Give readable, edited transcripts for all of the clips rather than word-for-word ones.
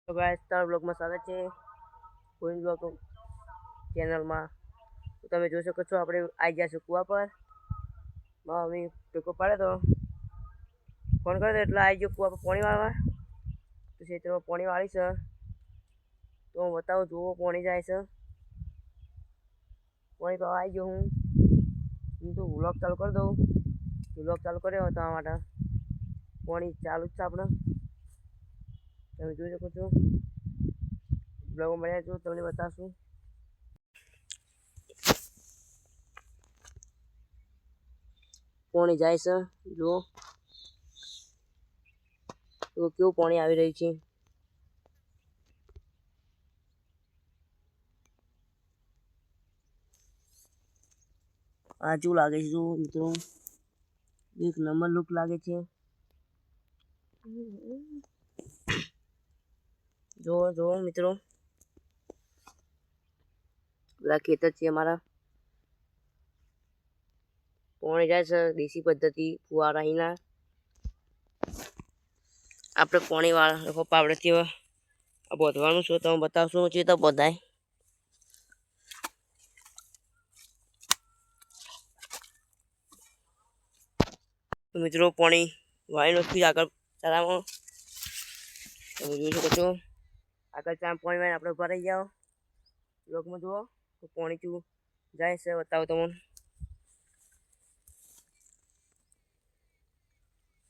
तो गाइस तार ब्लॉग में स्वागत है कोइन ब्लॉग चैनल में। तो તમે જોઈ શકો છો આપણે આવી ગયા છે કુવા પર। મમ્મી ટેકો પાડે તો ફોન કરે તો એટલે આવી ગયો કુવા પર પાણી વાળવા। તો ખેતરમાં પાણી વાળી છે તો હું બતાવું જુઓ પાણી જાય છે। પાણી પાવા આવી ગયો હું તો વ્લોગ ચાલુ કરી દઉં। વ્લોગ ચાલુ કર્યો તમારા માટે પાણી ચાલુ જ છે આપણે। તમે જોઈ શકો છો બ્લોગમાં બન્યા છો તમને બતાવશું। પાણી જાય છે જુઓ તો કેવું પાણી આવી રહ્યું છે। આ જેવું લાગે છે જુઓ મિત્રો, એક નંબર લુક લાગે છે। જુઓ જુઓ મિત્રો બધા ખેતર છે અમારા। પાણી જાય છે દેશી પદ્ધતિ ફુવારાહીના। આપણે પાણી વાળા પાવડેથી બોધવાનું છે તમે બતાવશું છે તો બધાય। મિત્રો પાણી વાળી નથી આગળ ચારામાં તમે જોઈ શકો છો। આગળ ચામ પાણી વાળીને આપણે ઉભા રહી જાઓ। લોકમાં જુઓ તો પાણી કેવું જાય છે બતાવો તમને।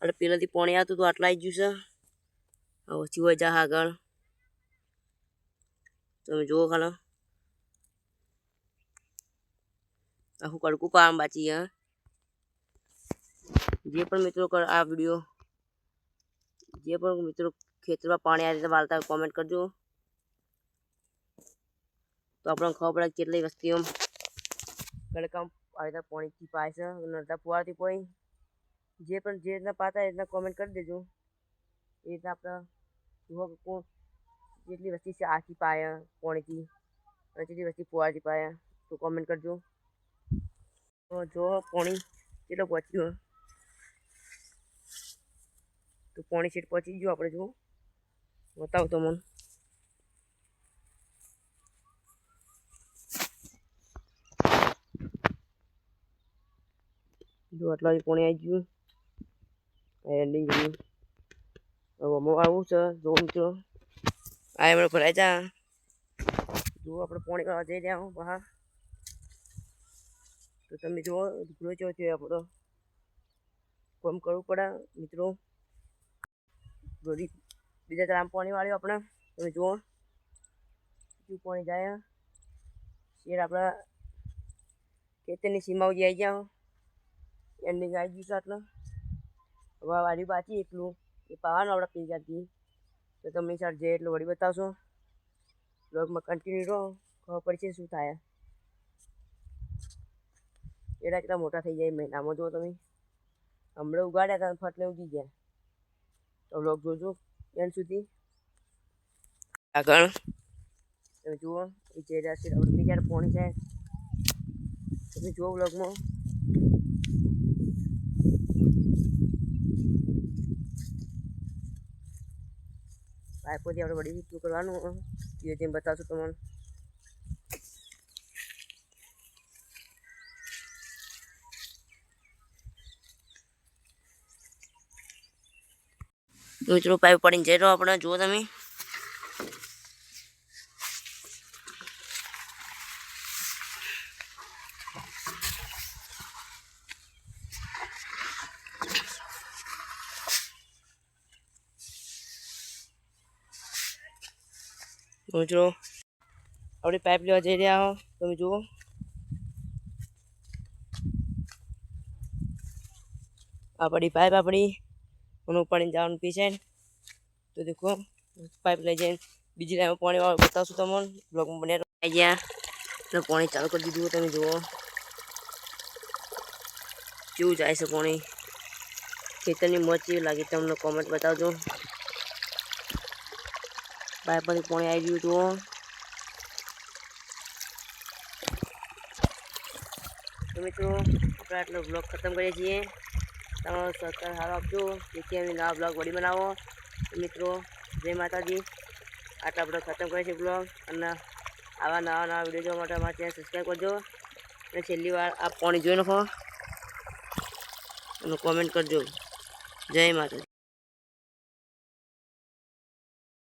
એટલે પેલાથી પાણી આવતું તો આટલા આવી ગયું છે, ઓછી હોય જા આગળ તમે જુઓ ખાલી આખું કડકું કામ બાકી છે। જે પણ મિત્રો આ વિડીયો જે પણ મિત્રો ખેતરમાં પાણી આ રીતે વાળતા કોમેન્ટ કરજો તો આપણને ખબર પડે કેટલી વસ્તીઓ ગળકામ આ રીતે પાણીથી પાય છે નડતા ફુવારથી કોઈ જે રીતના પાતા એ રીતના કોમેન્ટ કરી દેજો। એ રીતના આપણે જુઓ જેટલી વસ્તી છે આથી પાય પાણીથી અને જેટલી વસ્તી ફુવારથી પાય તો કોમેન્ટ કરજો। તો જો પાણી કેટલો પહોંચ્યું તો પાણી સીટ પહોંચી ગયું આપણે જુઓ બતાવું તમને। જો આટલા પાણી આવી ગયું એન્ડિંગ કર્યું હવે આમાં આવું છે જો મિત્રો આ એમણે ભરાઈ જા જુઓ આપણે પાણી કરવા જઈ રહ્યા બહાર તો તમે જુઓ ઘૂરો ચો છે આપણો કામ કરવું પડે મિત્રો। બીજા તરફ પાણી વાળ્યું આપણે તમે જુઓ શું પાણી જાય શેર આપણા ખેતરની સીમાઓ જે આવી ગયા એન્ડિંગ આવી ગયું છે આટલું। હવે વાળ્યું બાકી એટલું એ પાવાનું આપણે પી જતી તો તમને સર જે એટલું વળી બતાવશો। બ્લોગમાં કન્ટિન્યુ રહો ખબર પડશે શું થાય। એડા કેટલા મોટા થઈ જાય મહિનામાં જુઓ તમે હમણાં ઉગાડ્યા હતા ફટને ઉગી ગયા તો બ્લોગ જોજો એન્ડ સુધી આગળ તમે જુઓ એ ચેડા છે આપણે બીજા પાણી જાય તમે જુઓ બ્લોગમાં। પાઇપોથી આપણે વળી રીતનું કરવાનું એ તેમ બતાવશું તમને। મિત્રો પાઇપ પડીને જઈ રહ્યો આપણે જુઓ તમે મિત્રો આપણી પાઇપ લેવા જઈ રહ્યા હો તમે જુઓ આપણી પાઇપ આપણી મને ઉપાડીને જવાનું પીછે તો દેખો પાઇપ લઈ જઈને બીજી લાઈનમાં પાણી વાળું બતાવશું તમને બ્લોગમાં બને આવી ગયા તો પાણી ચાલુ કરી દીધું તમે જુઓ કેવું જાય છે પાણી ખેતરની મોજ કેવી લાગી તમને કોમેન્ટ બતાવજો। પાઇપમાંથી પાણી આવી ગયું જુઓ તો મિત્રો આપણે આટલો બ્લોગ ખતમ કરીએ છીએ। તમારો સહકાર સારો આપજો જેથી અમે નવા બ્લોગ વળી બનાવો। મિત્રો જય માતાજી। આટલા બધા ખતમ કરીએ છીએ બ્લોગ. અને આવા નવા વિડીયો જોવા માટે અમારા ચેનલ સબસ્ક્રાઈબ કરજો. અને છેલ્લી વાર આ પાણી જોઈ નાખો અને કોમેન્ટ કરજો. જય માતાજી.